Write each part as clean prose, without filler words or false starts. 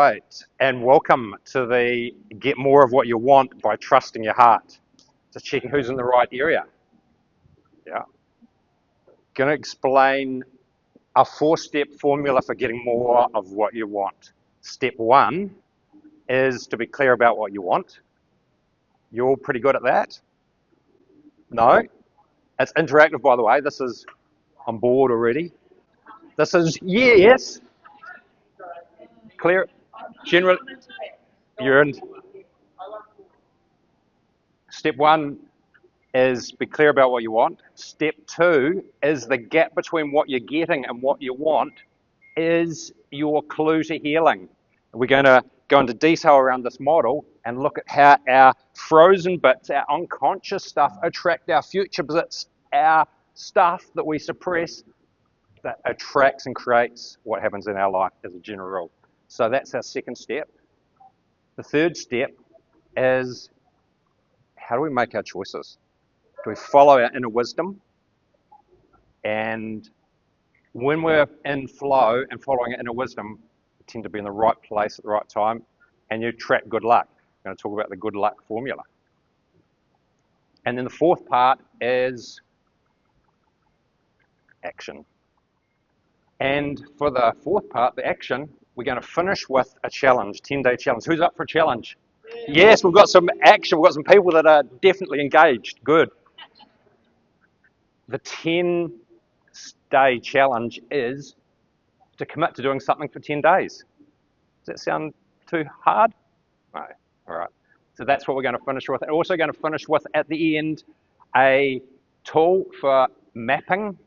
right, and welcome to the get more of what you want by trusting your heart. Just checking who's in the right area. Yeah. Going to explain a 4-step formula for getting more of what you want. Step 1 is to be clear about what you want. You're all pretty good at that? No? It's interactive, by the way. This is on board already. This is yes. Clear. General. You're in. Step 1 is be clear about what you want. Step 2 is the gap between what you're getting and what you want is your clue to healing. We're going to go into detail around this model and look at how our frozen bits, our unconscious stuff, attract our future bits, our stuff that we suppress that attracts and creates what happens in our life as a general rule. So that's our second step. The third step is how do we make our choices? Do we follow our inner wisdom? And when we're in flow and following our inner wisdom, we tend to be in the right place at the right time, and you attract good luck. I'm going to talk about the good luck formula. And then the fourth part is action. And for the fourth part, the action, we're going to finish with a challenge, 10-day challenge. Who's up for a challenge? Yes, we've got some action. We've got some people that are definitely engaged. Good. The 10-day challenge is to commit to doing something for 10 days. Does that sound too hard? No. All right. So that's what we're going to finish with. And also going to finish with, at the end, a tool for mapping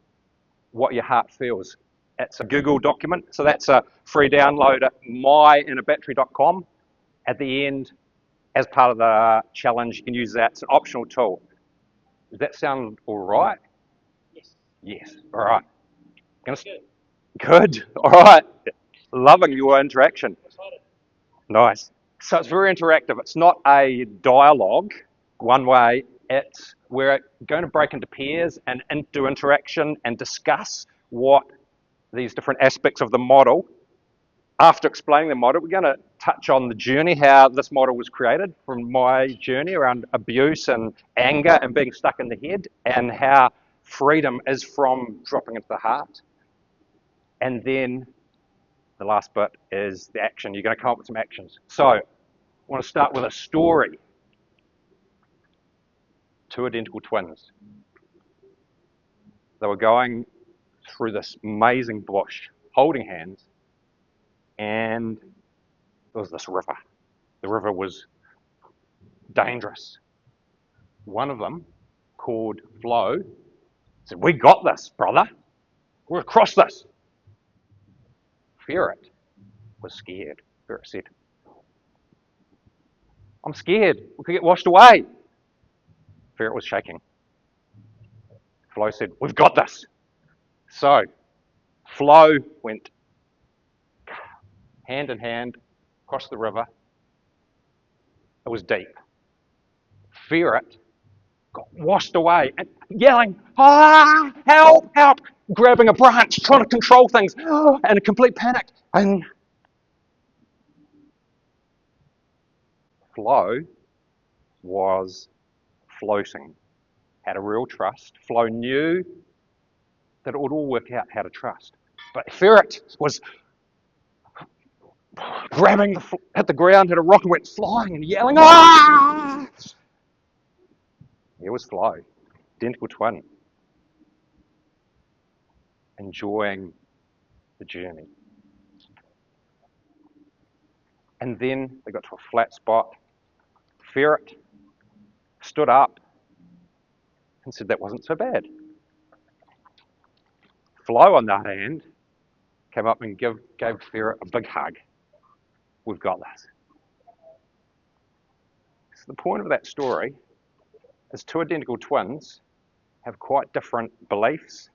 what your heart feels. It's a Google document. So that's a free download at myinnerbattery.com. At the end, as part of the challenge, you can use that. It's an optional tool. Does that sound all right? Yes. Yes. All right. Good. All right. Loving your interaction. Nice. So it's very interactive. It's not a dialogue one way. We're going to break into pairs and do interaction and discuss what these different aspects of the model. After explaining the model, we're going to touch on the journey, how this model was created from my journey around abuse and anger and being stuck in the head, and how freedom is from dropping into the heart. And then the last bit is the action. You're going to come up with some actions. So I want to start with a story. 2 identical twins. They were going through this amazing bush, holding hands, and there was this river. The river was dangerous. One of them, called Flo, said, "We got this, brother. We're across this." Ferret was scared. Ferret said, "I'm scared. We could get washed away." Ferret was shaking. Flo said, "We've got this." So Flo went hand in hand across the river. It was deep. Ferret got washed away and yelling, "Ah, help, help," grabbing a branch, trying to control things, and a complete panic. And Flo was floating, had a real trust. Flo knew that it would all work out how to trust. But Ferret was grabbing at the ground, hit a rock and went flying and yelling, "Ah!" It was Flo, identical twin, enjoying the journey. And then they got to a flat spot. Ferret stood up and said that wasn't so bad. Flo, on the other hand, came up and gave Ferret a big hug. "We've got this." So the point of that story is 2 identical twins have quite different beliefs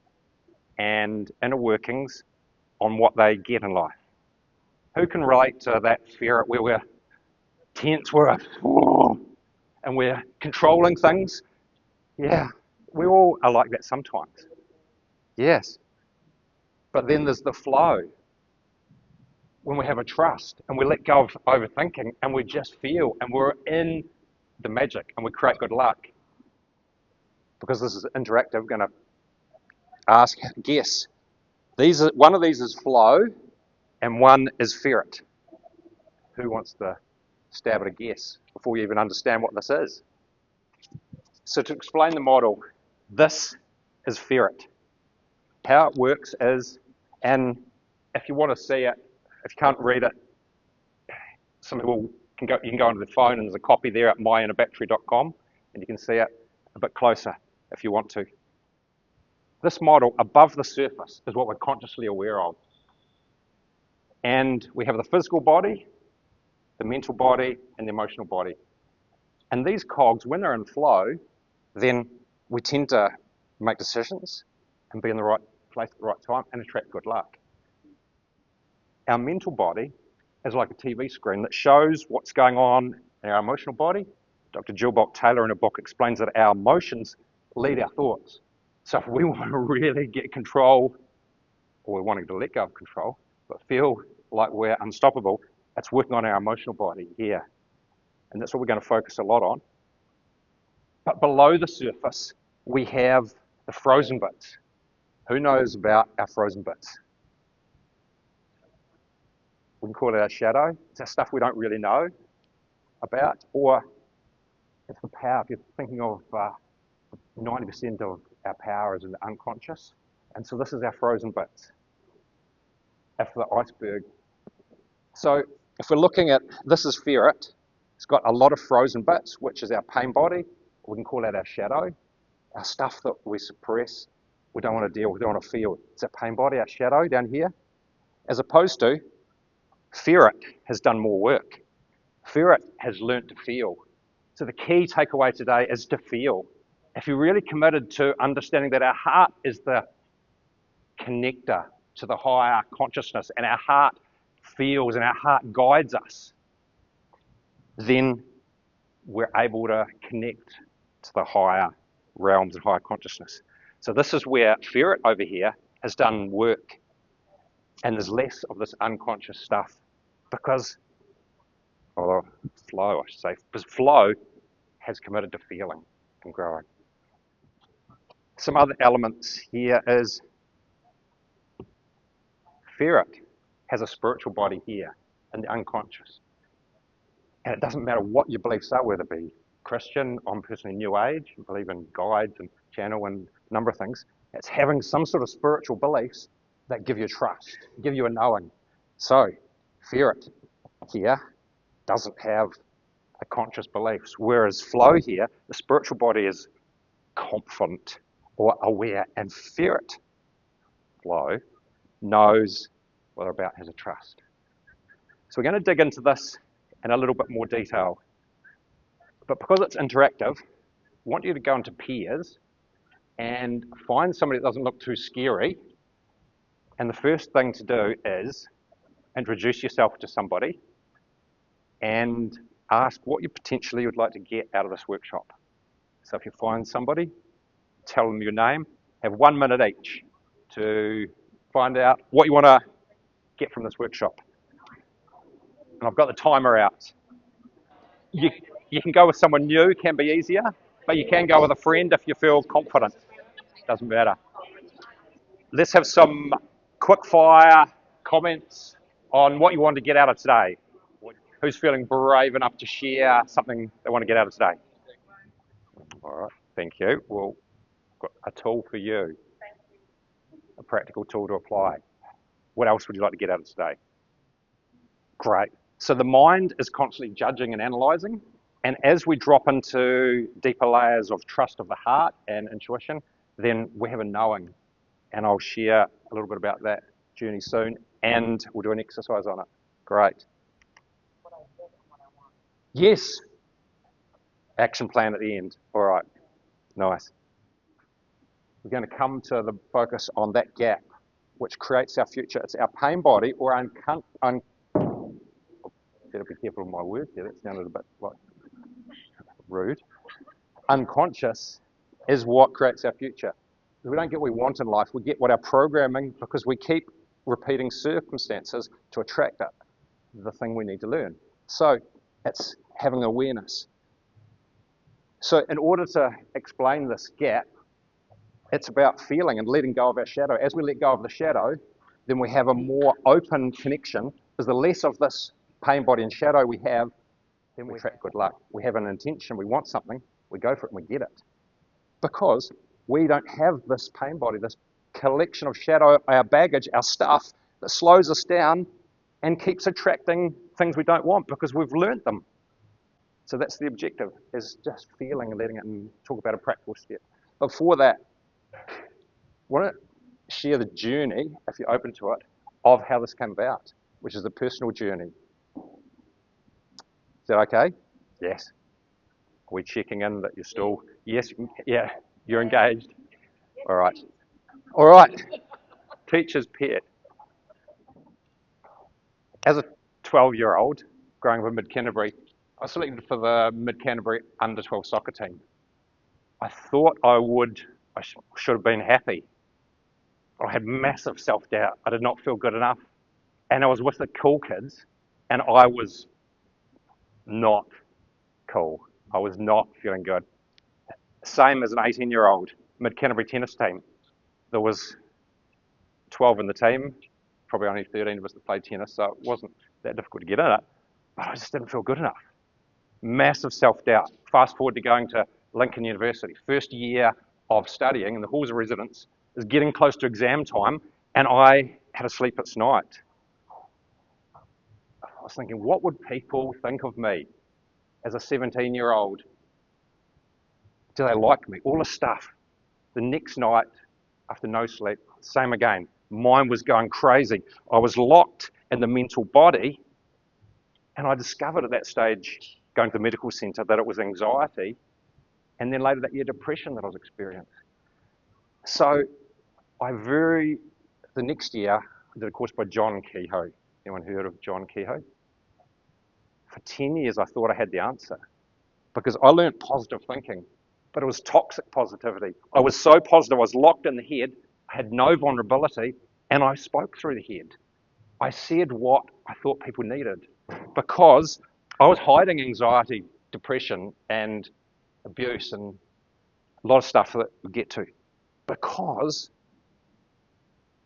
and inner workings on what they get in life. Who can relate to that ferret where we're tense, and we're controlling things? Yeah, we all are like that sometimes. Yes. But then there's the flow. when we have a trust and we let go of overthinking and we just feel and we're in the magic and we create good luck. Because this is interactive, I'm going to ask, guess. One of these is flow and one is ferret. Who wants to stab at a guess before we even understand what this is? So to explain the model, this is ferret. How it works is, and if you want to see it, if you can't read it, some people you can go onto the phone and there's a copy there at myinnerbattery.com and you can see it a bit closer if you want to. This model above the surface is what we're consciously aware of. And we have the physical body, the mental body, and the emotional body. And these cogs, when they're in flow, then we tend to make decisions and be in the right place at the right time and attract good luck. Our mental body is like a TV screen that shows what's going on in our emotional body. Dr. Jill Bock-Taylor in her book explains that our emotions lead our thoughts. So if we want to really get control, or we're wanting to let go of control, but feel like we're unstoppable, it's working on our emotional body here. And that's what we're going to focus a lot on. But below the surface, we have the frozen bits. Who knows about our frozen bits? We can call it our shadow. It's our stuff we don't really know about, or it's the power. If you're thinking of 90% of our power is in the unconscious, and so this is our frozen bits. After the iceberg. So if we're looking at, this is ferret, it's got a lot of frozen bits, which is our pain body. We can call that our shadow, our stuff that we suppress, we don't want to deal with, we don't want to feel. It's our pain body, our shadow down here, as opposed to ferret has done more work. Ferret has learnt to feel. So the key takeaway today is to feel. If you're really committed to understanding that our heart is the connector to the higher consciousness and our heart feels and our heart guides us, then we're able to connect to the higher realms and higher consciousness. So this is where ferret over here has done work, and there's less of this unconscious stuff because, or flow I should say, because flow has committed to feeling and growing. Some other elements here is ferret has a spiritual body here in the unconscious. And it doesn't matter what your beliefs are, whether it be Christian, I'm personally New Age, I believe in guides and channel and a number of things. It's having some sort of spiritual beliefs that give you trust, give you a knowing. So, ferret here doesn't have a conscious beliefs, whereas flow here, the spiritual body is confident or aware, and ferret, flow, knows what they're about, has a trust. So we're going to dig into this in a little bit more detail. But because it's interactive, I want you to go into pairs and find somebody that doesn't look too scary. And the first thing to do is introduce yourself to somebody and ask what you potentially would like to get out of this workshop. So if you find somebody, tell them your name, have 1 minute each to find out what you want to get from this workshop. And I've got the timer out. You can go with someone new, can be easier, but you can go with a friend if you feel confident. Doesn't matter. Let's have some quick fire comments on what you want to get out of today. Who's feeling brave enough to share something they want to get out of today? All right, thank you. Well, got a tool for you, a practical tool to apply. What else would you like to get out of today? Great. So the mind is constantly judging and analysing, and as we drop into deeper layers of trust of the heart and intuition, then we have a knowing, and I'll share a little bit about that journey soon, and we'll do an exercise on it. Great. Yes. Action plan at the end. All right. Nice. We're going to come to the focus on that gap, which creates our future. It's our pain body or better be careful with my words here. That sounded a bit like rude. Unconscious is what creates our future. If we don't get what we want in life, we get what our programming, because we keep repeating circumstances to attract it. the thing we need to learn. So it's having awareness. So in order to explain this gap, it's about feeling and letting go of our shadow. As we let go of the shadow, then we have a more open connection, because the less of this pain, body, and shadow we have, then we attract good luck. We have an intention, we want something, we go for it and we get it. Because we don't have this pain body, this collection of shadow, our baggage, our stuff that slows us down and keeps attracting things we don't want because we've learnt them. So that's the objective, is just feeling and letting it, and talk about a practical step. Before that, I want to share the journey, if you're open to it, of how this came about, which is a personal journey. Is that okay? Yes. Are we checking in that you're still, yes, yeah, you're engaged? All right. All right. Teacher's pet. As a 12-year-old, growing up in Mid-Canterbury, I was selected for the Mid-Canterbury under-12 soccer team. I thought I should have been happy. I had massive self-doubt. I did not feel good enough. And I was with the cool kids, and I was not cool. I was not feeling good. Same as an 18-year-old Mid-Canterbury tennis team. There was 12 in the team, probably only 13 of us that played tennis, so it wasn't that difficult to get in it, but I just didn't feel good enough. Massive self-doubt. Fast forward to going to Lincoln University. First year of studying in the halls of residence is getting close to exam time, and I had a sleepless night. I was thinking, what would people think of me as a 17-year-old? Do they like me? All the stuff. The next night, after no sleep, same again. Mind was going crazy. I was locked in the mental body, and I discovered at that stage, going to the medical centre, that it was anxiety, and then later that year, depression that I was experiencing. So the next year, I did a course by John Kehoe. Anyone heard of John Kehoe? For 10 years, I thought I had the answer, because I learned positive thinking, but it was toxic positivity. I was so positive, I was locked in the head, I had no vulnerability, and I spoke through the head. I said what I thought people needed, because I was hiding anxiety, depression, and abuse, and a lot of stuff that we'll get to, because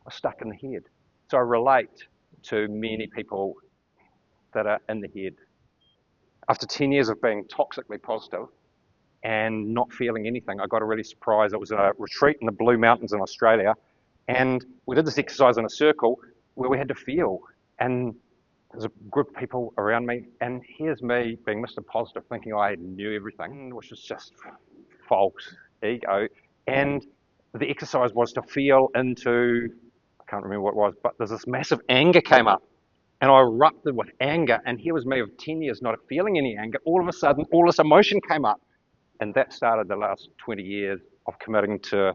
I was stuck in the head. So I relate to many people that are in the head. After 10 years of being toxically positive and not feeling anything, I got a really surprise. It was a retreat in the Blue Mountains in Australia, and we did this exercise in a circle where we had to feel, and there's a group of people around me, and here's me being Mr. Positive, thinking I knew everything, which was just false ego. And the exercise was to feel into, I can't remember what it was, but there's this massive anger came up, and I erupted with anger, and here was me of 10 years not feeling any anger. All of a sudden, all this emotion came up, and that started the last 20 years of committing to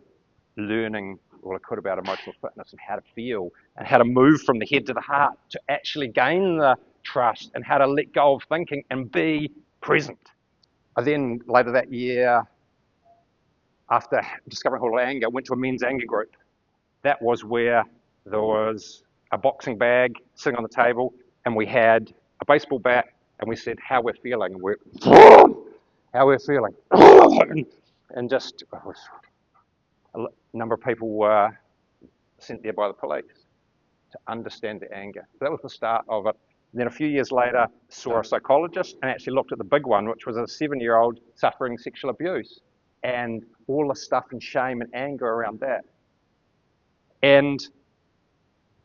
learning all I could about emotional fitness and how to feel and how to move from the head to the heart to actually gain the trust, and how to let go of thinking and be present. I then, later that year, after discovering all the anger, went to a men's anger group. That was where there was a boxing bag sitting on the table, and we had a baseball bat, and we said how we're feeling, and how we're feeling, and just a number of people were sent there by the police to understand the anger. So that was the start of it. And then a few years later, saw a psychologist and actually looked at the big one, which was a 7-year-old suffering sexual abuse, and all the stuff and shame and anger around that. And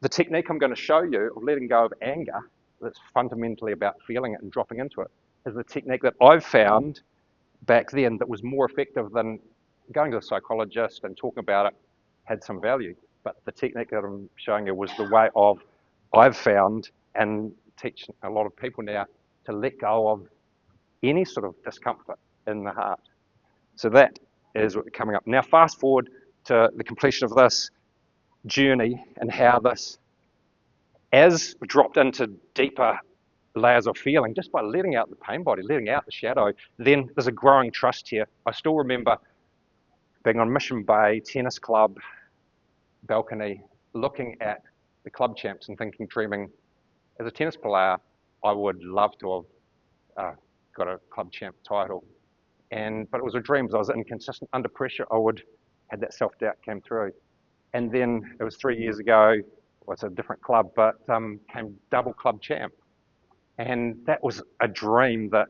the technique I'm going to show you of letting go of anger, that's fundamentally about feeling it and dropping into it, is the technique that I've found back then that was more effective than going to a psychologist and talking about it, had some value. But the technique that I'm showing you was the way of I've found and teach a lot of people now to let go of any sort of discomfort in the heart. So that is what's coming up. Now fast forward to the completion of this journey and how this, as we dropped into deeper layers of feeling, just by letting out the pain body, letting out the shadow, then there's a growing trust here. I still remember being on Mission Bay tennis club balcony, looking at the club champs and thinking, dreaming as a tennis player, I would love to have got a club champ title. But it was a dream because I was inconsistent under pressure. Had that self-doubt came through. And then it was 3 years ago, well, it's a different club, but came double club champ. And that was a dream that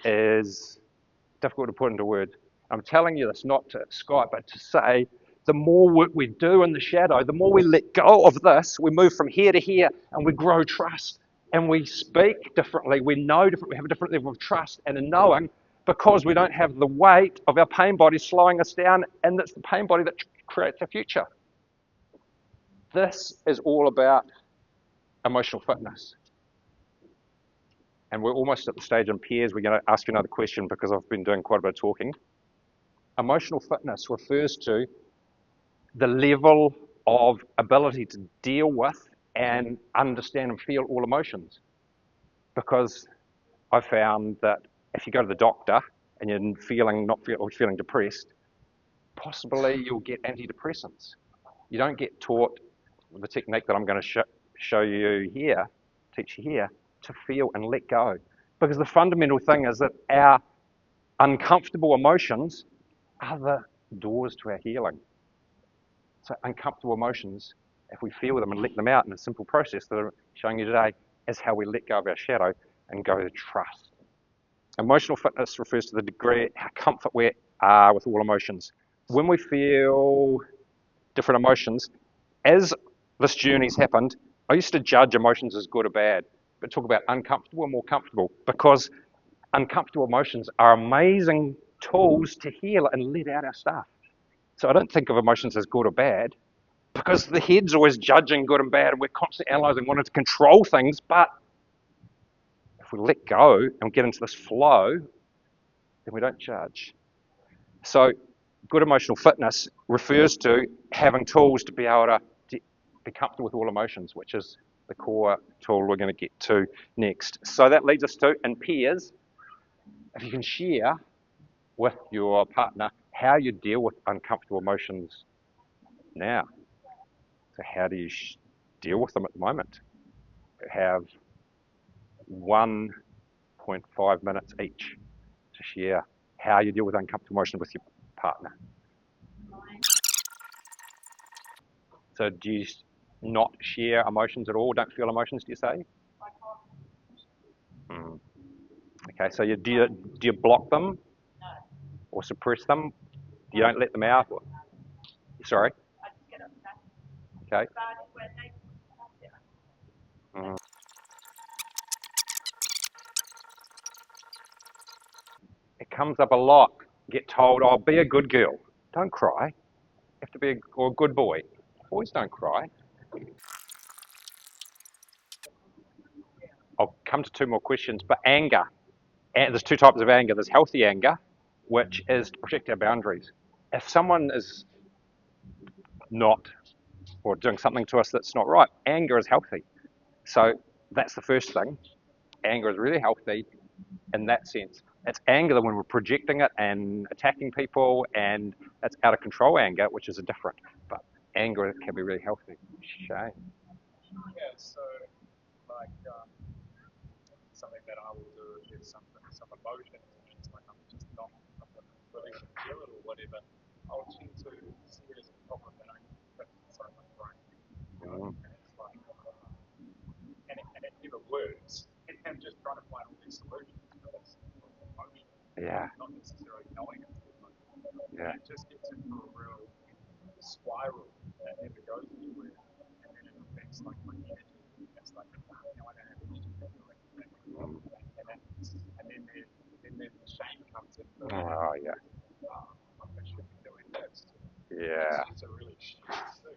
is difficult to put into words. I'm telling you this not to Skype, but to say the more work we do in the shadow, the more we let go of this, we move from here to here and we grow trust and we speak differently, we know differently, we have a different level of trust and a knowing because we don't have the weight of our pain body slowing us down, and it's the pain body that creates our future. This is all about emotional fitness. And we're almost at the stage in pairs. We're going to ask you another question because I've been doing quite a bit of talking. Emotional fitness refers to the level of ability to deal with and understand and feel all emotions. Because I found that if you go to the doctor and you're feeling depressed, possibly you'll get antidepressants. You don't get taught the technique that I'm going to show you here, teach you here, to feel and let go. Because the fundamental thing is that our uncomfortable emotions are the doors to our healing. So uncomfortable emotions, if we feel them and let them out in a simple process that I'm showing you today, is how we let go of our shadow and go to trust. Emotional fitness refers to the degree, how comfort we are with all emotions. When we feel different emotions, as this journey's happened, I used to judge emotions as good or bad, but talk about uncomfortable and more comfortable, because uncomfortable emotions are amazing tools to heal and let out our stuff. So I don't think of emotions as good or bad, because the head's always judging good and bad, and we're constantly analysing, wanting to control things, but if we let go and get into this flow, then we don't judge. So good emotional fitness refers to having tools to be able to be comfortable with all emotions, which is the core tool we're going to get to next. So that leads us to, in pairs, if you can share with your partner how you deal with uncomfortable emotions now. So how do you deal with them at the moment? Have 1.5 minutes each to share how you deal with uncomfortable emotions with your partner. So do you not share emotions at all? Don't feel emotions, do you say? Mm. Okay, so do you block them or suppress them? You don't let them out? Or, sorry? Okay. Mm. It comes up a lot. Get told, oh, be a good girl. Don't cry. You have to be a good boy. Boys don't cry. I'll come to two more questions, but anger. And there's two types of anger. There's healthy anger, which is to protect our boundaries. If someone is not, or doing something to us that's not right, anger is healthy. So that's the first thing. Anger is really healthy in that sense. It's anger when we're projecting it and attacking people, and it's out of control anger, which is a different. But anger can be really healthy. Shame. Yeah, so like something that I will do is some emotions, and it's like I'm just not willing to feel it or whatever. I'll tend to see it as a problem that I need to fix inside my brain. And it's like, and it never works. And I'm just trying to find all these solutions for this emotion, Yeah. not necessarily knowing it's the emotion. Yeah. And it just gets into a real spiral that never goes anywhere. And then it affects like my energy. It's like, now I don't have energy to do anything. And then the shame comes in. Oh, yeah. I should be doing this. Yeah. It's a really shitty thing.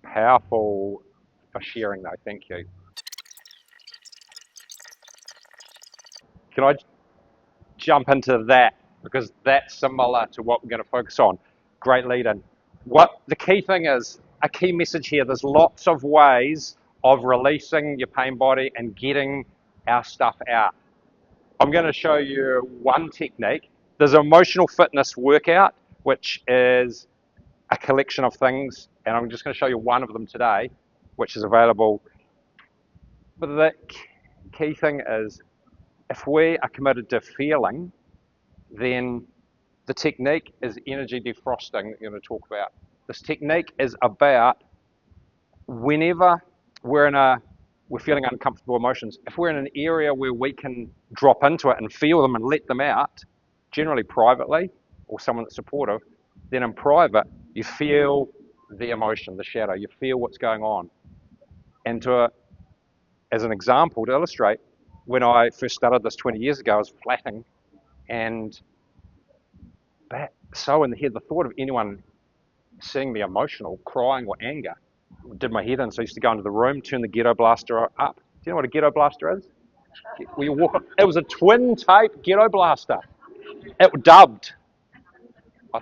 Powerful for sharing, though. Thank you. Can I jump into that? Because that's similar to what we're going to focus on. Great lead in. What the key thing is, a key message here, there's lots of ways of releasing your pain body and getting our stuff out. I'm going to show you one technique. There's an emotional fitness workout, which is a collection of things, and I'm just going to show you one of them today, which is available. But key thing is if we are committed to feeling, then the technique is energy defrosting that you're going to talk about. This technique is about whenever we're feeling uncomfortable emotions, if we're in an area where we can drop into it and feel them and let them out, generally privately or someone that's supportive, then in private you feel the emotion, the shadow, you feel what's going on. And as an example to illustrate, when I first started this 20 years ago, I was flatting, and so in the head, the thought of anyone seeing me emotional, crying or anger, did my head in. So I used to go into the room, turn the ghetto blaster up. Do you know what a ghetto blaster is? It was a twin tape ghetto blaster. It dubbed. I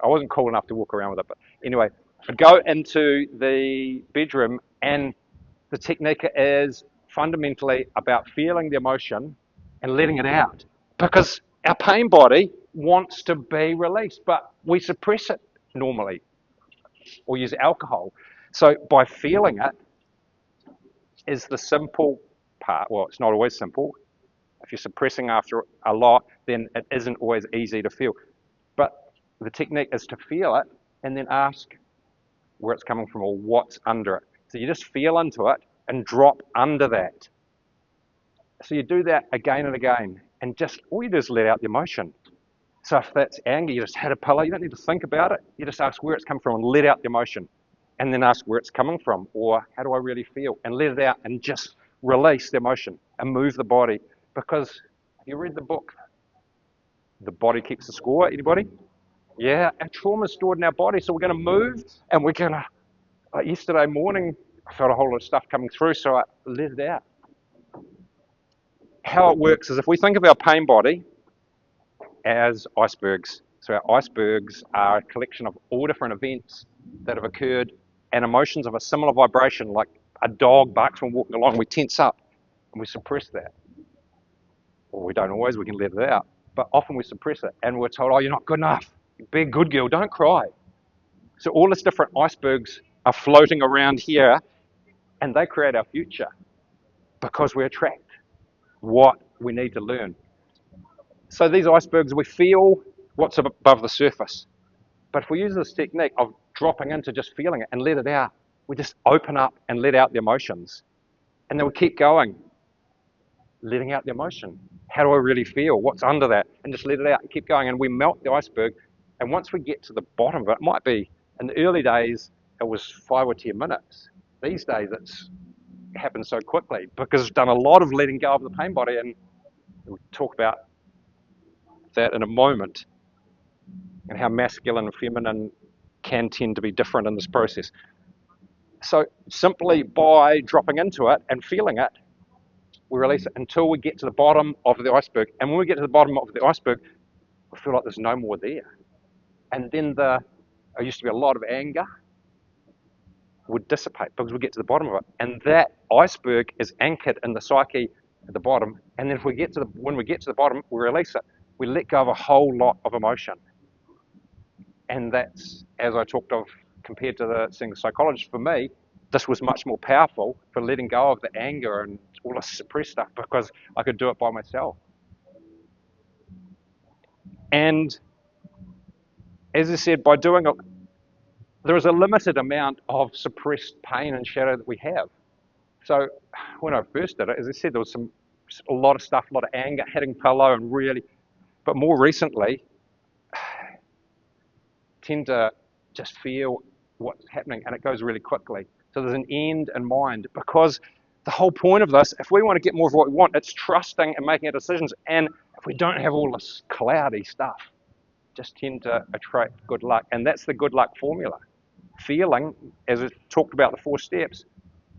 wasn't cool enough to walk around with it, but anyway, I'd go into the bedroom, and the technique is fundamentally about feeling the emotion and letting it out, because our pain body wants to be released, but we suppress it normally or use alcohol. So by feeling it is the simple part. Well, it's not always simple. If you're suppressing after a lot, then it isn't always easy to feel. But the technique is to feel it and then ask where it's coming from or what's under it. So you just feel into it and drop under that. So you do that again and again, and just all you do is let out the emotion. So if that's anger, you just hit a pillow. You don't need to think about it. You just ask where it's coming from and let out the emotion. And then ask where it's coming from, or how do I really feel? And let it out and just release the emotion and move the body. Because if you read the book, The Body Keeps the Score, anybody? Yeah, our trauma is stored in our body, so we're going to move, and we're going to, yesterday morning, I felt a whole lot of stuff coming through, so I let it out. How it works is if we think of our pain body as icebergs. So our icebergs are a collection of all different events that have occurred and emotions of a similar vibration, like a dog barks when walking along, we tense up and we suppress that. Or we don't always, we can let it out. But often we suppress it and we're told, oh, you're not good enough. Be a good girl, don't cry. So all these different icebergs are floating around here, and they create our future because we attract what we need to learn. So these icebergs, we feel what's above the surface. But if we use this technique of dropping into just feeling it and let it out, we just open up and let out the emotions. And then we keep going, letting out the emotion. How do I really feel? What's under that? And just let it out and keep going. And we melt the iceberg. And once we get to the bottom of it, it might be, in the early days, it was 5 or 10 minutes. These days, it's happened so quickly because we've done a lot of letting go of the pain body. And we'll talk about that in a moment, and how masculine and feminine can tend to be different in this process. So simply by dropping into it and feeling it, we release it until we get to the bottom of the iceberg. And when we get to the bottom of the iceberg, we feel like there's no more there. And then there used to be a lot of anger would dissipate because we get to the bottom of it. And that iceberg is anchored in the psyche at the bottom. And then when we get to the bottom, we release it. We let go of a whole lot of emotion. And that's, as I talked of, compared to seeing the psychologist, for me, this was much more powerful for letting go of the anger and all the suppressed stuff because I could do it by myself. And as I said, by doing it, there is a limited amount of suppressed pain and shadow that we have. So when I first did it, as I said, there was a lot of stuff, a lot of anger, hitting pillow and really, but more recently, tend to just feel what's happening, and it goes really quickly. So there's an end in mind, because the whole point of this, if we want to get more of what we want, it's trusting and making our decisions. And if we don't have all this cloudy stuff, just tend to attract good luck. And that's the good luck formula. Feeling, as we talked about the 4 steps,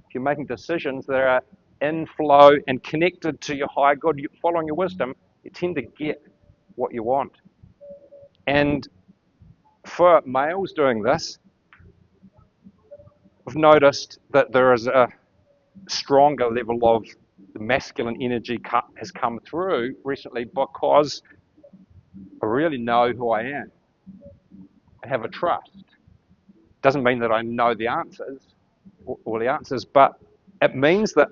if you're making decisions that are in flow and connected to your higher good, following your wisdom, you tend to get what you want. And for males doing this, I've noticed that there is a stronger level of masculine energy has come through recently because I really know who I am. I have a trust. Doesn't mean that I know the answers, all the answers, but it means that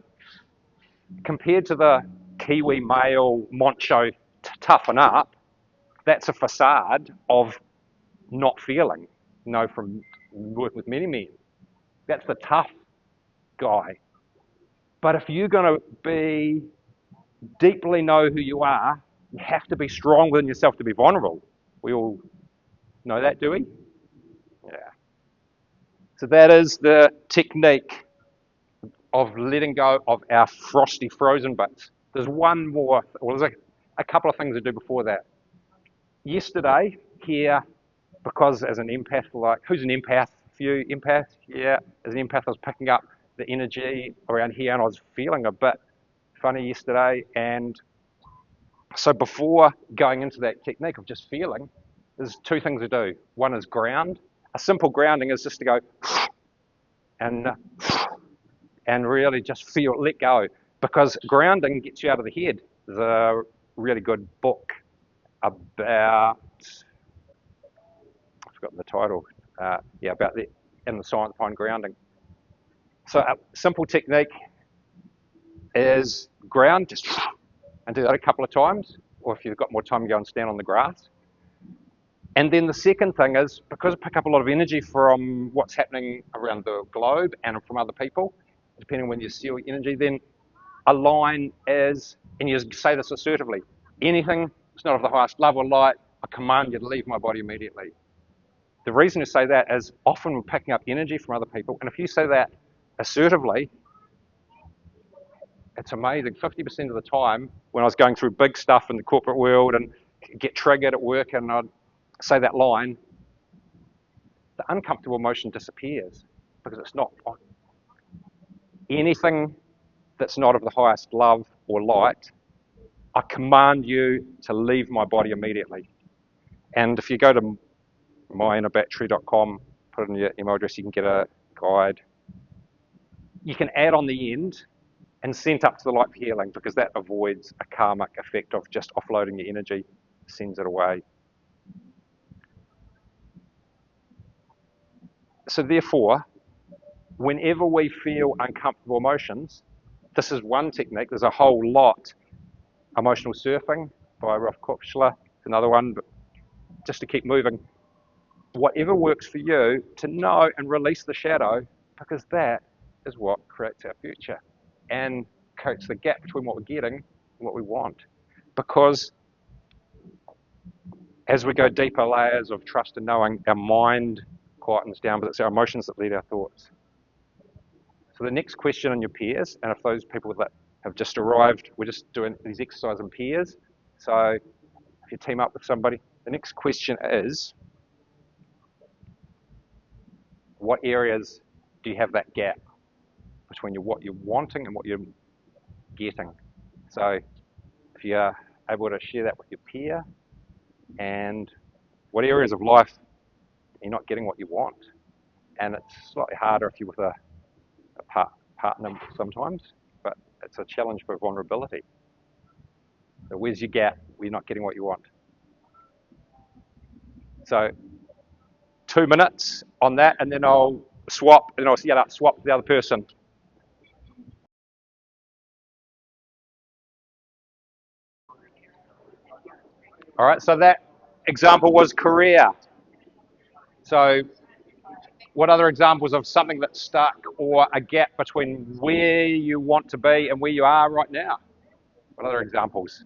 Compared to the Kiwi male macho toughen up, that's a facade of not feeling. You know, from working with many men, that's the tough guy. But if you're going to be deeply know who you are, you have to be strong within yourself to be vulnerable. We all know that, do we? Yeah. So that is the technique of letting go of our frosty frozen bits. There's one more, well, there's a couple of things to do before that. Yesterday, here, because as an empath, like, who's an empath? Few empath? Yeah, as an empath, I was picking up the energy around here and I was feeling a bit funny yesterday. And so before going into that technique of just feeling, there's two things to do. One is ground. A simple grounding is just to go and really just feel, let go, because grounding gets you out of the head. There's a really good book about, I've forgotten the title, about the science behind grounding. So a simple technique is ground, just and do that a couple of times, or if you've got more time, go and stand on the grass. And then the second thing is, because I pick up a lot of energy from what's happening around the globe and from other people, depending on when you seal energy, then a line is, and you say this assertively, anything that's not of the highest love or light, I command you to leave my body immediately. The reason to say that is often we're picking up energy from other people, and if you say that assertively, it's amazing. 50% of the time, when I was going through big stuff in the corporate world and get triggered at work and I'd say that line, the uncomfortable emotion disappears because it's not anything that's not of the highest love or light. I command you to leave my body immediately. And if you go to myinnerbattery.com, put in your email address, you can get a guide. You can add on the end and send up to the light for healing, because that avoids a karmic effect of just offloading your energy, sends it away. So therefore, whenever we feel uncomfortable emotions, this is one technique. There's a whole lot. Emotional surfing by Rolf Kopschler, another one, but just to keep moving. Whatever works for you, to know and release the shadow, because that is what creates our future and creates the gap between what we're getting and what we want. Because as we go deeper layers of trust and knowing, our mind quietens down, but it's our emotions that lead our thoughts. So the next question in your pairs, and if those people that have just arrived, we're just doing these exercises in pairs. So if you team up with somebody, the next question is, what areas do you have that gap between what you're wanting and what you're getting? So if you're able to share that with your peer, and what areas of life you're not getting what you want. And it's slightly harder if you're with a partner sometimes, but it's a challenge for vulnerability. So where's your gap where you're not getting what you want? So 2 minutes on that, and then I'll swap, and I'll swap to the other person. All right, so that example was career. So what other examples of something that's stuck, or a gap between where you want to be and where you are right now? What other examples?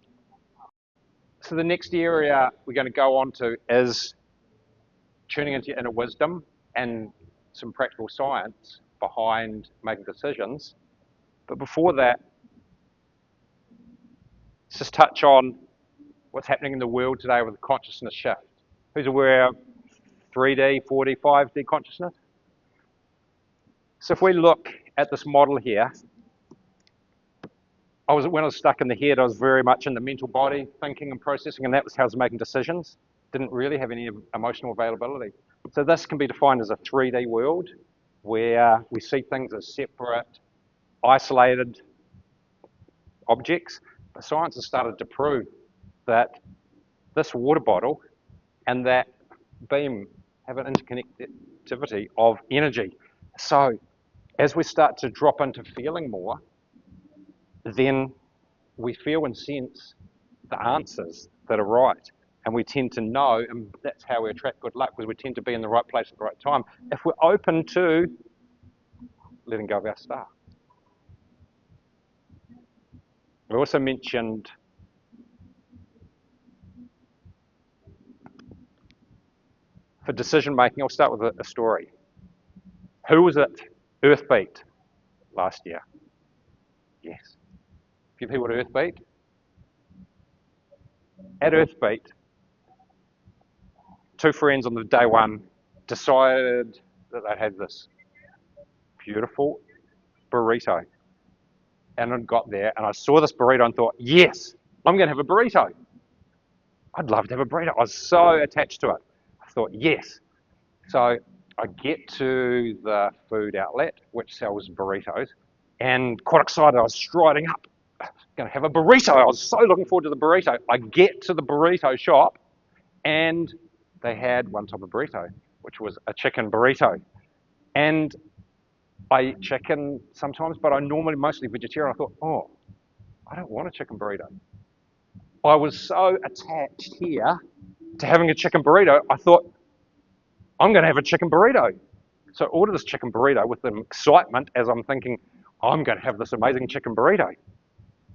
So the next area we're going to go on to is tuning into your inner wisdom and some practical science behind making decisions. But before that, let's just touch on what's happening in the world today with the consciousness shift. Who's aware of 3D, 4D, 5D consciousness? So if we look at this model here, when I was stuck in the head, I was very much in the mental body, thinking and processing, and that was how I was making decisions. Didn't really have any emotional availability. So this can be defined as a 3D world where we see things as separate, isolated objects. But science has started to prove that this water bottle and that beam have an interconnectivity of energy. So as we start to drop into feeling more, then we feel and sense the answers that are right. And we tend to know, and that's how we attract good luck, because we tend to be in the right place at the right time. If we're open to letting go of our stuff. We also mentioned for decision making, I'll start with a story. Who was it Earthbeat last year? Yes. A few people at Earthbeat. At Earthbeat, two friends on the day one decided that they'd have this beautiful burrito. And I got there and I saw this burrito and thought, yes, I'm going to have a burrito. I'd love to have a burrito. I was so attached to it. I thought, yes. So I get to the food outlet, which sells burritos, and quite excited. I was striding up, going to have a burrito. I was so looking forward to the burrito. I get to the burrito shop, and they had one type of burrito, which was a chicken burrito. And I eat chicken sometimes, but I'm normally mostly vegetarian. I thought, oh, I don't want a chicken burrito. I was so attached here to having a chicken burrito, I thought, I'm going to have a chicken burrito. So I ordered this chicken burrito with some excitement as I'm thinking, I'm going to have this amazing chicken burrito.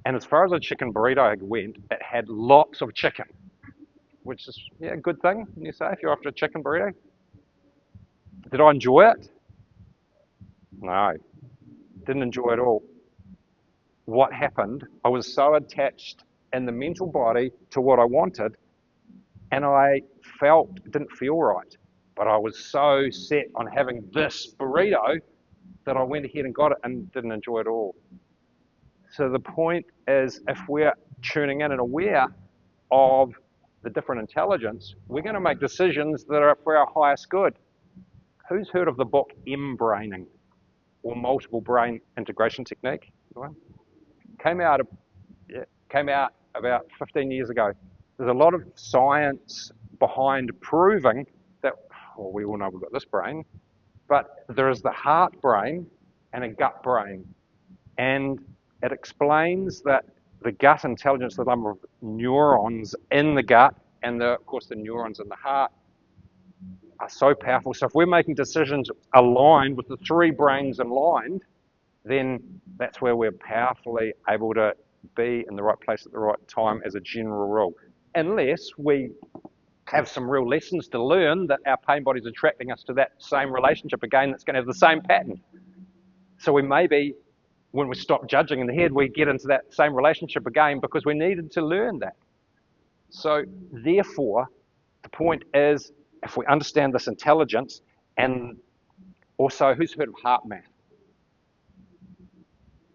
And as far as a chicken burrito went, it had lots of chicken, which is a good thing, you say, if you're after a chicken burrito. Did I enjoy it? No, didn't enjoy it at all. What happened, I was so attached in the mental body to what I wanted, and I it didn't feel right. But I was so set on having this burrito that I went ahead and got it and didn't enjoy it at all. So the point is, if we're tuning in and aware of the different intelligence, we're going to make decisions that are for our highest good. Who's heard of the book M-braining or multiple brain integration technique? Anyone? Came out about 15 years ago. There's a lot of science behind proving that, well, we all know we've got this brain, but there is the heart brain and a gut brain. And it explains that the gut intelligence, the number of neurons in the gut, and of course the neurons in the heart are so powerful. So if we're making decisions aligned with the three brains aligned, then that's where we're powerfully able to be in the right place at the right time as a general rule. Unless we have some real lessons to learn that our pain body's attracting us to that same relationship again that's going to have the same pattern. So we maybe, when we stop judging in the head, we get into that same relationship again because we needed to learn that. So therefore, the point is, if we understand this intelligence, and also, who's heard of heart math?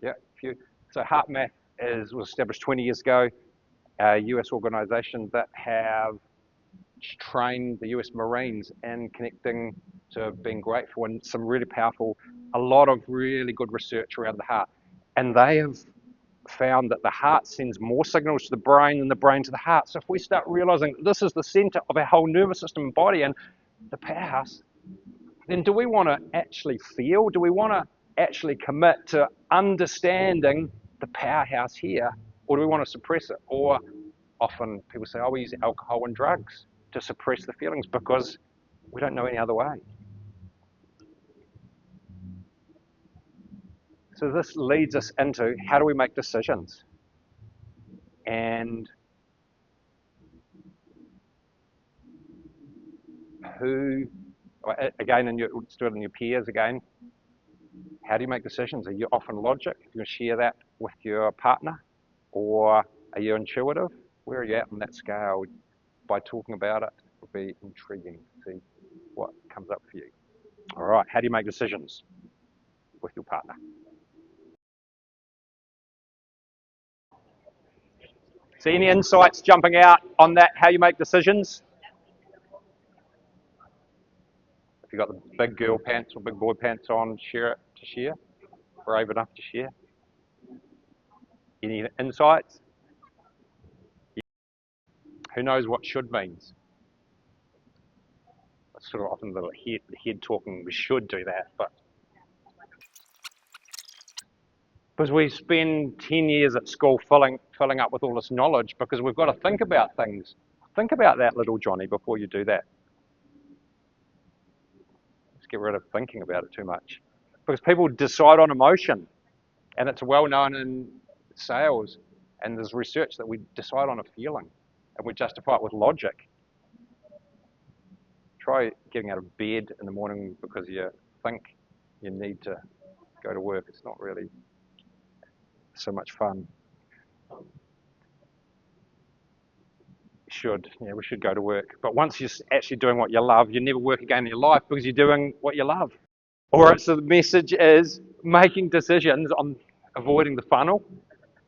Yeah, a few. So heart math was established 20 years ago, a US organization that have trained the US Marines in connecting to being grateful, and some really powerful, a lot of really good research around the heart. And they have found that the heart sends more signals to the brain than the brain to the heart. So if we start realizing that this is the center of our whole nervous system and body and the powerhouse, then do we want to actually feel? Do we want to actually commit to understanding the powerhouse here? Or do we want to suppress it? Or often people say, oh, we use alcohol and drugs to suppress the feelings because we don't know any other way. So this leads us into how do we make decisions? And who, again, let's do it in your peers again. How do you make decisions? Are you often logic? Do you share that with your partner? Or are you intuitive? Where are you at on that scale? By talking about it, it would be intriguing to see what comes up for you. All right, how do you make decisions with your partner? See any insights jumping out on that, how you make decisions? If you've got the big girl pants or big boy pants on, share it to share. Brave enough to share. Any insights? Who knows what should means? It's sort of often the head talking, we should do that, but Because we spend 10 years at school filling up with all this knowledge because we've got to think about things. Think about that, little Johnny, before you do that. Let's get rid of thinking about it too much. Because people decide on emotion, and it's well known in sales, and there's research that we decide on a feeling, and we justify it with logic. Try getting out of bed in the morning because you think you need to go to work. It's not really so much fun. We should go to work. But once you're actually doing what you love, you never work again in your life because you're doing what you love. Or so the message is making decisions on avoiding the funnel,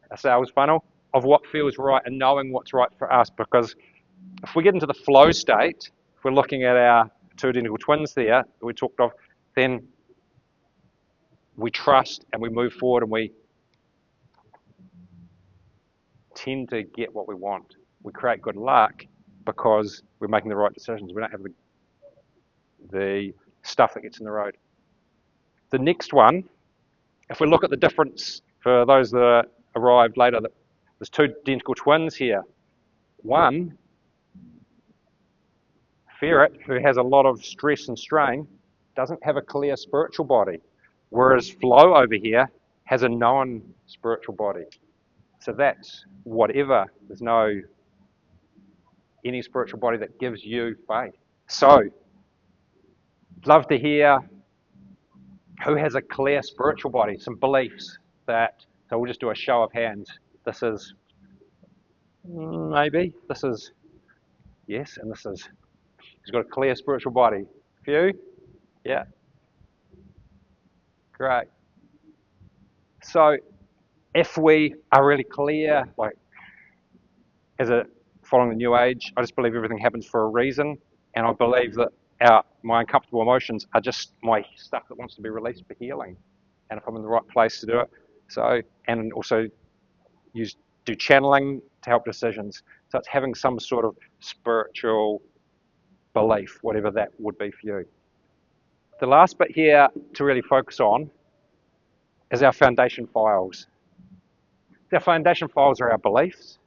a sales funnel, of what feels right and knowing what's right for us. Because if we get into the flow state, if we're looking at our two identical twins there that we talked of, then we trust and we move forward and we tend to get what we want. We create good luck because we're making the right decisions. We don't have the stuff that gets in the road. The next one, if we look at the difference for those that arrived later, there's two identical twins here. One, ferret, who has a lot of stress and strain, doesn't have a clear spiritual body, whereas Flo over here has a known spiritual body. So that's whatever. There's no any spiritual body that gives you faith. So, love to hear who has a clear spiritual body, some beliefs that, so we'll just do a show of hands. This is maybe, this is yes, and this is, he's got a clear spiritual body. Few? Yeah. Great. So, if we are really clear, like, as a following the New Age, I just believe everything happens for a reason, and I believe that my uncomfortable emotions are just my stuff that wants to be released for healing, and if I'm in the right place to do it. So, and also do channeling to help decisions. So it's having some sort of spiritual belief, whatever that would be for you. The last bit here to really focus on is our foundation files. Our foundation files are our beliefs,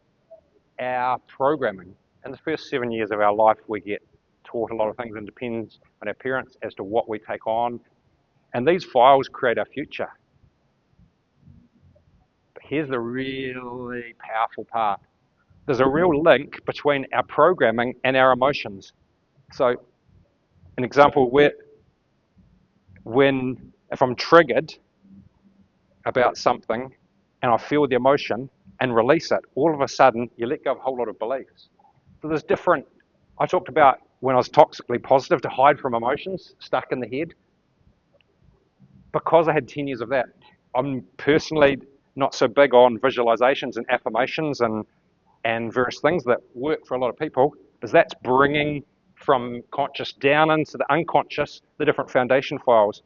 our programming. In the first 7 years of our life, we get taught a lot of things and depends on our parents as to what we take on. And these files create our future. But here's the really powerful part. There's a real link between our programming and our emotions. So, an example where if I'm triggered about something and I feel the emotion and release it, all of a sudden you let go of a whole lot of beliefs. So there's different, I talked about when I was toxically positive to hide from emotions stuck in the head. Because I had 10 years of that, I'm personally not so big on visualizations and affirmations and various things that work for a lot of people, because that's bringing from conscious down into the unconscious, the different foundation files.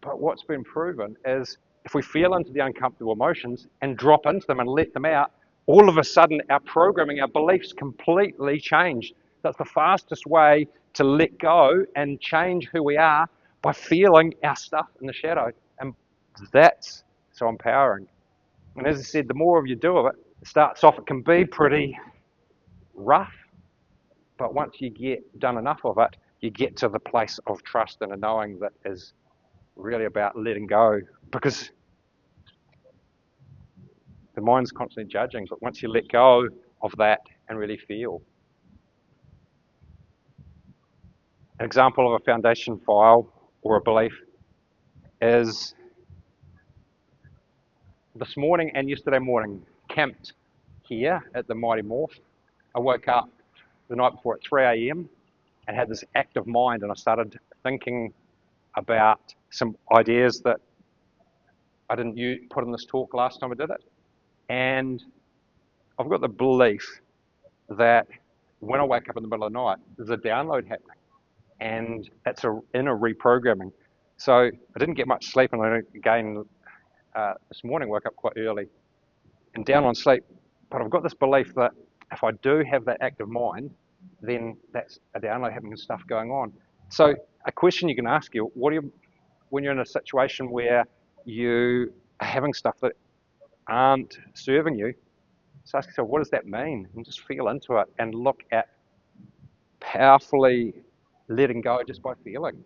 But what's been proven is if we feel into the uncomfortable emotions and drop into them and let them out, all of a sudden our programming, our beliefs completely change. That's the fastest way to let go and change who we are, by feeling our stuff in the shadow. And that's so empowering. And as I said, the more of you do of it, it starts off, it can be pretty rough, but once you get done enough of it, you get to the place of trust and a knowing that is really about letting go, because the mind's constantly judging, but once you let go of that and really feel. An example of a foundation file or a belief is this morning and yesterday morning, camped here at the Mighty Morph. I woke up the night before at 3 a.m. and had this active mind, and I started thinking about some ideas that I didn't put in this talk last time I did it. And I've got the belief that when I wake up in the middle of the night, there's a download happening, and that's an inner reprogramming. So I didn't get much sleep, and I again this morning woke up quite early and down on sleep. But I've got this belief that if I do have that active mind, then that's a download happening and stuff going on. So a question you can ask you, when you're in a situation where you are having stuff that aren't serving you. So ask yourself, what does that mean? And just feel into it and look at powerfully letting go just by feeling.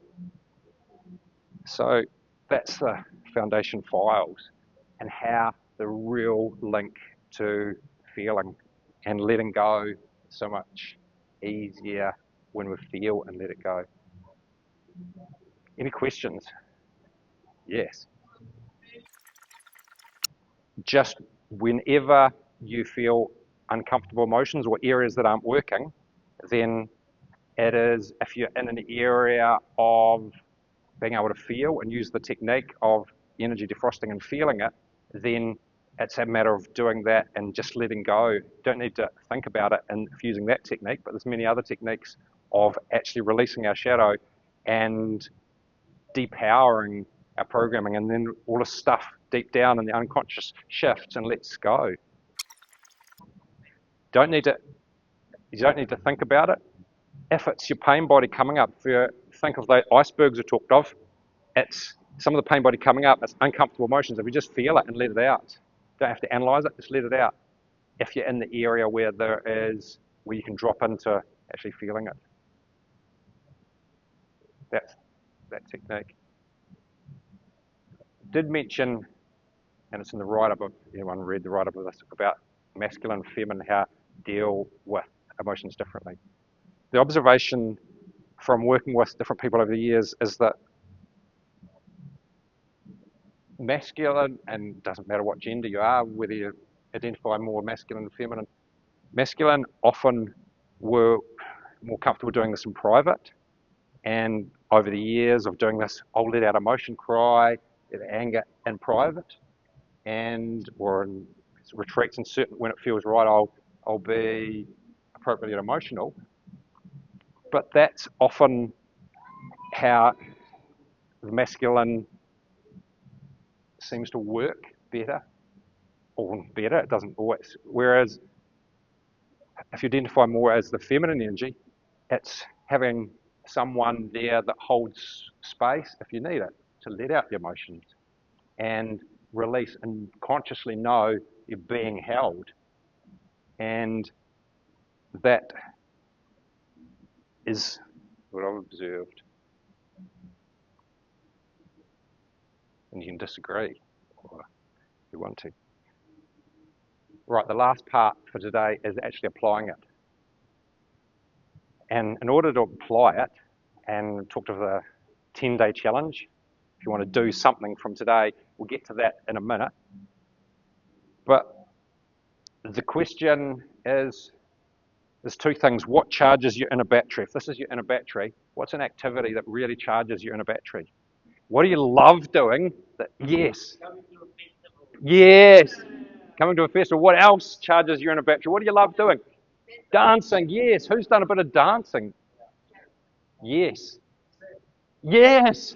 So that's the foundation files and how the real link to feeling and letting go is so much easier when we feel and let it go. Any questions? Yes. Just whenever you feel uncomfortable emotions or areas that aren't working, then it is, if you're in an area of being able to feel and use the technique of energy defrosting and feeling it, then it's a matter of doing that and just letting go. Don't need to think about it and using that technique, but there's many other techniques of actually releasing our shadow and depowering our programming, and then all the stuff deep down in the unconscious shifts and lets go. Don't need to, you don't need to think about it. If it's your pain body coming up, if you think of the icebergs I talked of, it's some of the pain body coming up, it's uncomfortable emotions. If you just feel it and let it out, don't have to analyze it, just let it out. If you're in the area where where you can drop into actually feeling it. That's that technique. Did mention, and it's in the write-up of, anyone read the write-up of this, about masculine, feminine, how deal with emotions differently. The observation from working with different people over the years is that masculine, and it doesn't matter what gender you are, whether you identify more masculine or feminine, masculine often were more comfortable doing this in private. And over the years of doing this, I'll let out emotion, cry, let anger in private, and or in retreats and certain when it feels right, I'll be appropriately emotional. But that's often how the masculine seems to work better, or better, it doesn't always. Whereas if you identify more as the feminine energy, it's having someone there that holds space if you need it to let out the emotions and release and consciously know you're being held. And that is what I've observed. And you can disagree or if you want to. Right, the last part for today is actually applying it. And in order to apply it and talk to the 10-day challenge, if you want to do something from today, we'll get to that in a minute. But the question is, there's two things. What charges your inner battery? If this is your inner battery, what's an activity that really charges your inner battery? What do you love doing? Yes. Yes. Coming to a festival. What else charges your inner battery? What do you love doing? Dancing. Yes. Who's done a bit of dancing? Yes. Yes.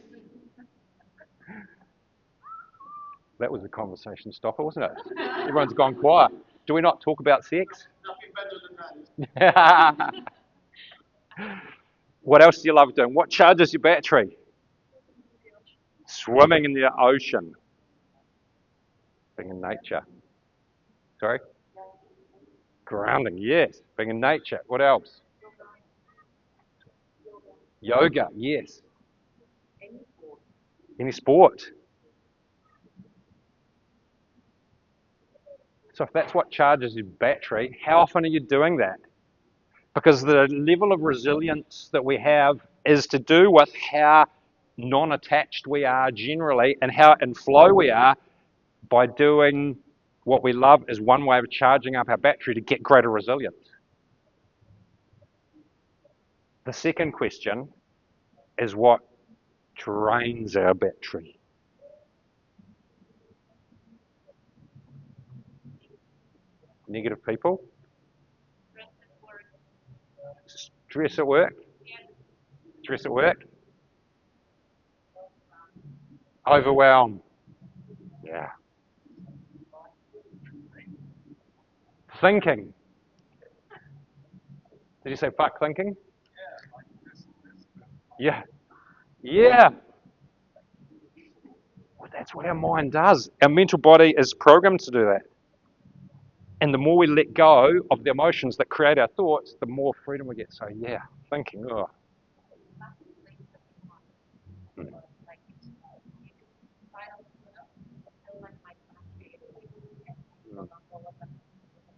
That was a conversation stopper, wasn't it? Everyone's gone quiet. Do we not talk about sex? Nothing better than that. What else do you love doing? What charges your battery? Swimming in the ocean. Being in nature. Sorry? Grounding, yes. Being in nature. What else? Yoga, yes. Any sport. So if that's what charges your battery, how often are you doing that? Because the level of resilience that we have is to do with how non-attached we are generally and how in flow we are by doing what we love is one way of charging up our battery to get greater resilience. The second question is what drains our battery. Negative people? Stress at work? Stress at work? Overwhelm? Yeah. Thinking? Did you say fuck thinking? Yeah. Yeah. Well, That's what our mind does. Our mental body is programmed to do that. And the more we let go of the emotions that create our thoughts, the more freedom we get. So yeah, thinking, oh.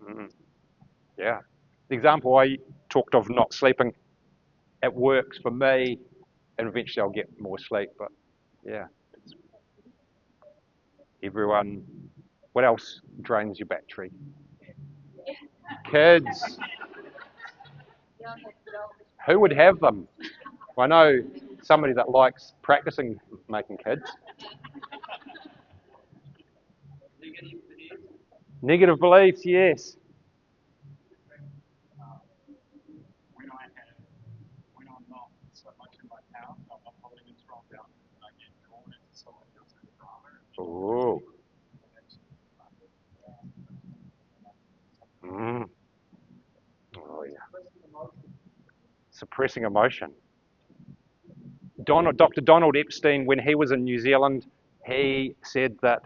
Mm. Yeah. The example I talked of not sleeping, it works for me, and eventually I'll get more sleep. But yeah, everyone, what else drains your battery? Kids. Who would have them? I know somebody that likes practicing making kids. Negative beliefs, yes. When I have, when I'm not so much in my house, I'm not holding a strong boundary, and I get drawn into somebody else's drama. Oh. Mm. Oh yeah. Suppressing emotion. Dr. Donald Epstein, when he was in New Zealand, he said that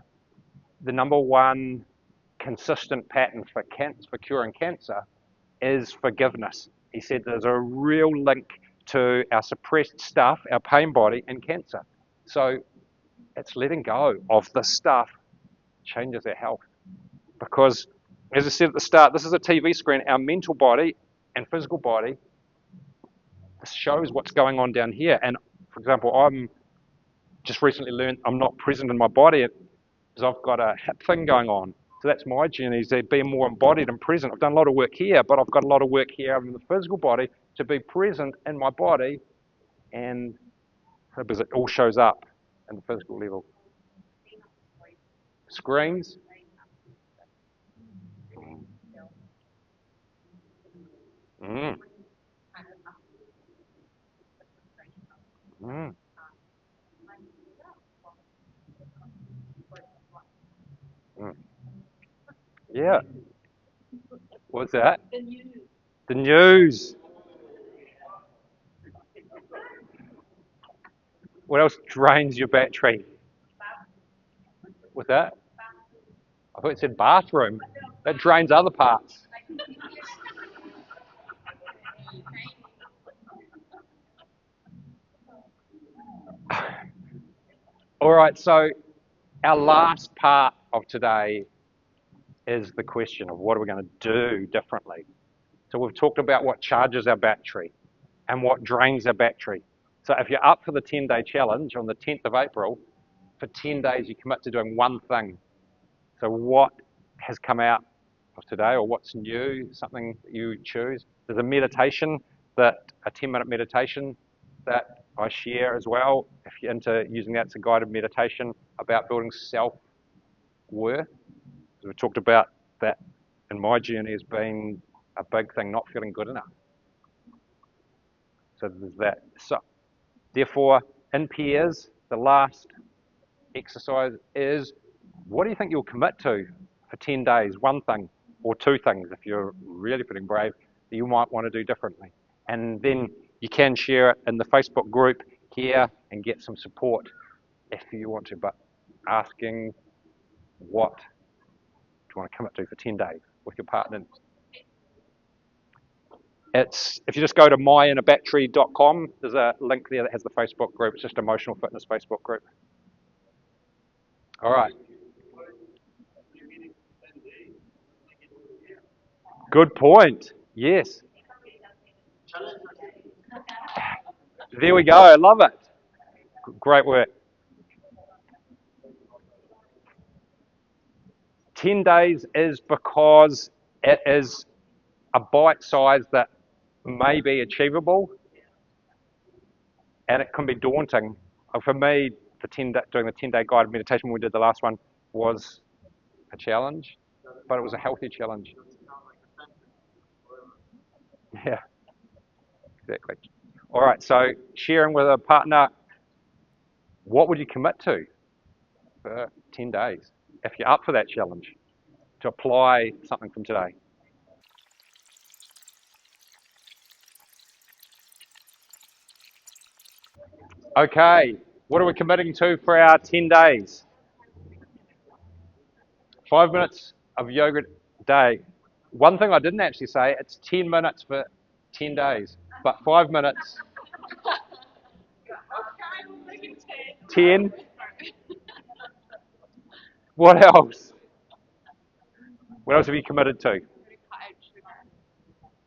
the number one consistent pattern for curing cancer is forgiveness. He said there's a real link to our suppressed stuff, our pain body, and cancer. So it's letting go of the stuff changes our health. Because, as I said at the start, this is a TV screen. Our mental body and physical body shows what's going on down here. And for example, I'm just recently learned I'm not present in my body because I've got a hip thing going on. So that's my journey, is to be more embodied and present. I've done a lot of work here, but I've got a lot of work here in the physical body to be present in my body, and because it all shows up in the physical level. Screens. Mm. Mm. Mm. Yeah. What's that? The news. What else drains your battery? What's that? I thought it said bathroom. That drains other parts. All right, so our last part of today is the question of what are we going to do differently. So we've talked about what charges our battery and what drains our battery. So if you're up for the 10-day challenge on the 10th of April, for 10 days you commit to doing one thing. So what has come out of today, or what's new, something that you choose. There's a meditation, a 10-minute meditation that I share as well. If you're into using that, it's a guided meditation about building self-worth. We talked about that in my journey as being a big thing, not feeling good enough. So there's that. So therefore, in pairs, the last exercise is, what do you think you'll commit to for 10 days? One thing or two things, if you're really feeling brave, that you might want to do differently. And then you can share it in the Facebook group here and get some support if you want to. But asking, what do you want to commit to for 10 days with your partner? It's, if you just go to myinnerbattery.com, there's a link there that has the Facebook group. It's just Emotional Fitness Facebook group. All right. Good point. Yes. There we go. I love it. Great work. 10 days is because it is a bite size that may be achievable, and it can be daunting. For me, doing the 10-day guided meditation when we did the last one was a challenge, but it was a healthy challenge. Yeah, exactly. All right, so sharing with a partner, what would you commit to for 10 days if you're up for that challenge to apply something from today? Okay, what are we committing to for our 10 days? 5 minutes of yoga a day. One thing I didn't actually say, it's 10 minutes for 10 days, but 5 minutes, 10. What else? What else have you committed to?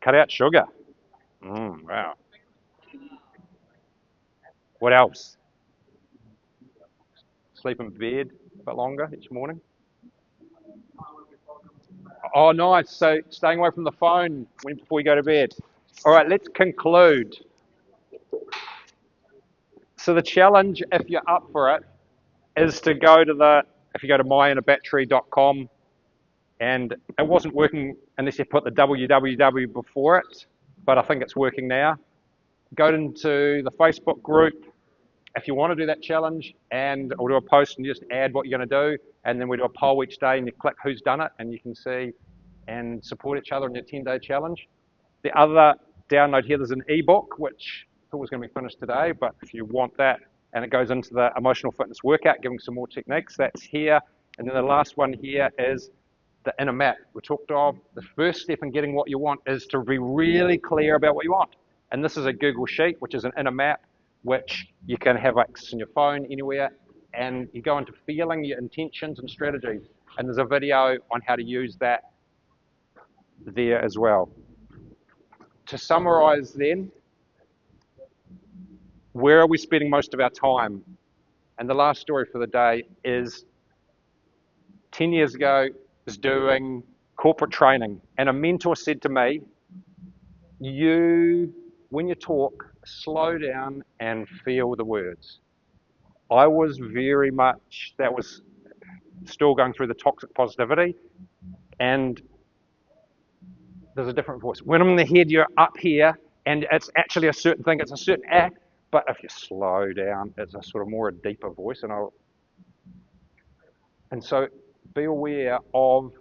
Cut out sugar. Wow. What else? Sleep in bed a bit longer each morning. Oh, nice. So staying away from the phone before you go to bed. All right, let's conclude. So the challenge, if you're up for it, is to go to if you go to myinnerbattery.com, and it wasn't working unless you put the www before it, but I think it's working now. Go into the Facebook group if you want to do that challenge, and I'll do a post and you just add what you're going to do, and then we do a poll each day and you click who's done it, and you can see and support each other in your 10-day challenge. The other download here, there's an ebook, which I thought was going to be finished today, but if you want that, and it goes into the emotional fitness workout, giving some more techniques, that's here. And then the last one here is the inner map. We talked of the first step in getting what you want is to be really clear about what you want. And this is a Google Sheet, which is an inner map, which you can have access on your phone anywhere. And you go into feeling your intentions and strategies. And there's a video on how to use that there as well. To summarize then, where are we spending most of our time? And the last story for the day is 10 years ago, I was doing corporate training, and a mentor said to me, when you talk, slow down and feel the words. I was very much, that was still going through the toxic positivity, and there's a different voice. When I'm in the head, you're up here, and it's actually a certain thing, it's a certain act, but if you slow down, it's a sort of more a deeper voice, and so be aware of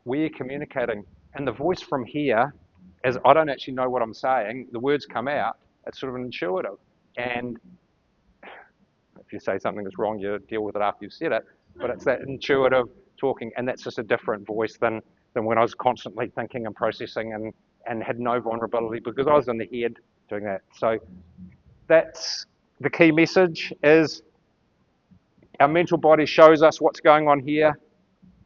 where you're communicating. And the voice from here is, I don't actually know what I'm saying, the words come out, it's sort of intuitive. And if you say something that's wrong, you deal with it after you've said it, but it's that intuitive talking, and that's just a different voice than when I was constantly thinking and processing and had no vulnerability because I was in the head doing that. So that's the key message is our mental body shows us what's going on here.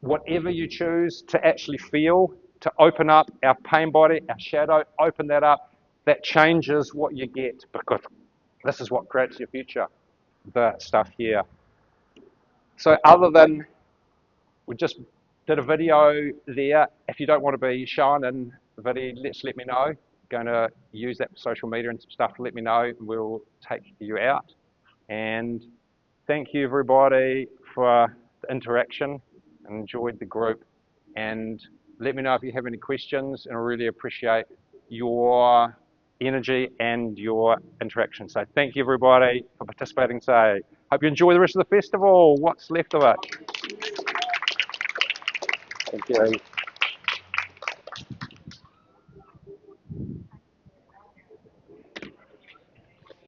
Whatever you choose to actually feel, to open up our pain body, our shadow, open that up, that changes what you get because this is what creates your future, the stuff here. So other than, we just did a video there. If you don't want to be shown in the video, let me know. Going to use that for social media and some stuff to let me know, and we'll take you out. And thank you everybody for the interaction. And enjoyed the group, and let me know if you have any questions, and I really appreciate your energy and your interaction. So thank you everybody for participating today. Hope you enjoy the rest of the festival, what's left of it. Thank you.